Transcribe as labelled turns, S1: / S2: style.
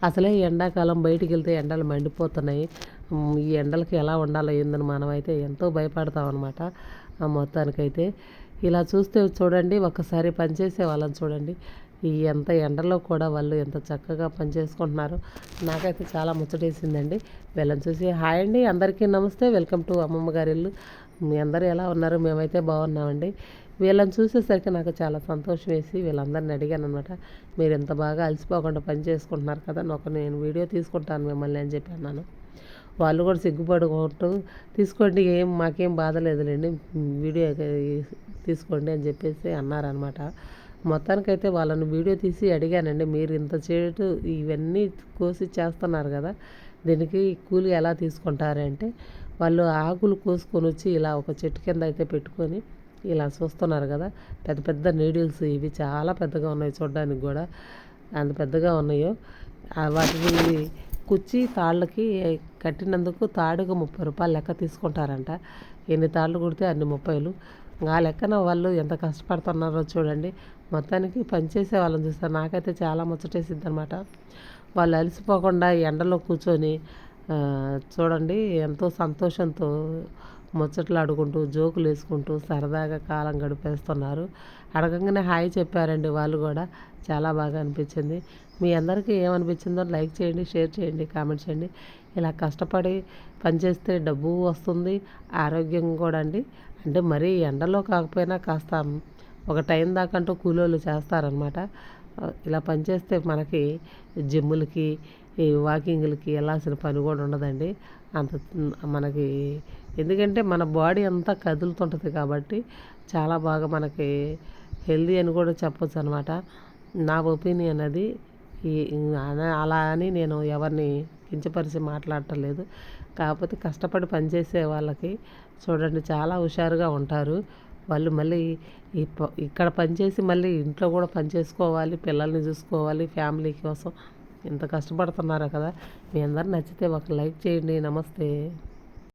S1: అసలే ఎండాకాలం బయటికి వెళ్తే ఎండలు మండిపోతున్నాయి. ఈ ఎండలకి ఎలా ఉండాలో ఏందని మనమైతే ఎంతో భయపడతాం అనమాట. మొత్తానికైతే ఇలా చూస్తే చూడండి, ఒక్కసారి పనిచేసే వాళ్ళని చూడండి. ఈ ఎంత ఎండలో కూడా వాళ్ళు ఎంత చక్కగా పనిచేసుకుంటున్నారు. నాకైతే చాలా ముచ్చటేసిందండి వీళ్ళని చూసి. హాయ్ అండి, అందరికీ నమస్తే. వెల్కమ్ టు అమ్మమ్మ గారి ఇల్లు. మీ అందరూ ఎలా ఉన్నారు? మేమైతే బాగున్నామండి. వీళ్ళని చూసేసరికి నాకు చాలా సంతోషం వేసి వీళ్ళందరిని అడిగాను అనమాట. మీరు ఎంత బాగా అలసిపోకుండా పని చేసుకుంటున్నారు కదా, నేను వీడియో తీసుకుంటాను మిమ్మల్ని అని చెప్పి అన్నాను. వాళ్ళు కూడా సిగ్గుపడుకుంటూ తీసుకోండి, మాకేం బాధ లేదులేండి, వీడియో తీసుకోండి అని చెప్పేసి అన్నారనమాట. మొత్తానికైతే వాళ్ళని వీడియో తీసి అడిగానండి, మీరు ఇంత చేటు ఇవన్నీ కోసి చేస్తున్నారు కదా, దీనికి కూలి ఎలా తీసుకుంటారంటే, వాళ్ళు ఆకులు కోసుకొని వచ్చి ఇలా ఒక చెట్టు కింద అయితే పెట్టుకొని ఇలా చూస్తున్నారు కదా, పెద్ద పెద్ద నీడిల్స్ ఇవి చాలా పెద్దగా ఉన్నాయి, చూడడానికి కూడా అంత పెద్దగా ఉన్నాయో. వాటిని కుచ్చి తాళ్ళకి కట్టినందుకు తాడుకు 30 రూపాయలు లెక్క తీసుకుంటారంట. ఎన్ని తాళ్ళు కుడితే అన్ని 30. ఆ లెక్కన వాళ్ళు ఎంత కష్టపడుతున్నారో చూడండి. మొత్తానికి పనిచేసే వాళ్ళని చూస్తారు, నాకైతే చాలా ముచ్చటేసిద్ది అనమాట. వాళ్ళు అలసిపోకుండా ఎండలో కూర్చొని చూడండి ఎంతో సంతోషంతో ముచ్చట్లు జోకులు వేసుకుంటూ సరదాగా కాలం గడిపేస్తున్నారు. అడగంగానే హాయ్ చెప్పారండి వాళ్ళు కూడా, చాలా బాగా అనిపించింది. మీ అందరికీ ఏమనిపించిందో లైక్ చేయండి, షేర్ చేయండి, కామెంట్ చేయండి. ఇలా కష్టపడి పనిచేస్తే డబ్బు వస్తుంది, ఆరోగ్యం కూడా అండి. అంటే మరీ ఎండలో కాకపోయినా కాస్త ఒక టైం దాకంటూ కూలోళ్ళు చేస్తారనమాట. ఇలా పనిచేస్తే మనకి జిమ్ములకి, ఈ వాకింగ్లకి వెళ్ళాల్సిన పని కూడా ఉండదండి. అంత మనకి ఎందుకంటే మన బాడీ అంతా కదులుతుంటుంది కాబట్టి చాలా బాగా మనకి హెల్దీ అని కూడా చెప్పొచ్చు అనమాట. నా ఒపీనియన్ అది. ఈ అలా అని నేను ఎవరిని కించపరిచి మాట్లాడటం లేదు. కాకపోతే కష్టపడి పనిచేసే వాళ్ళకి చూడండి చాలా హుషారుగా ఉంటారు. వాళ్ళు మళ్ళీ ఇక్కడ పనిచేసి మళ్ళీ ఇంట్లో కూడా పని చేసుకోవాలి, పిల్లల్ని చూసుకోవాలి, ఫ్యామిలీ కోసం ఎంత కష్టపడుతున్నారో కదా. మీ అందరు నచ్చితే ఒక లైక్ చేయండి. నమస్తే.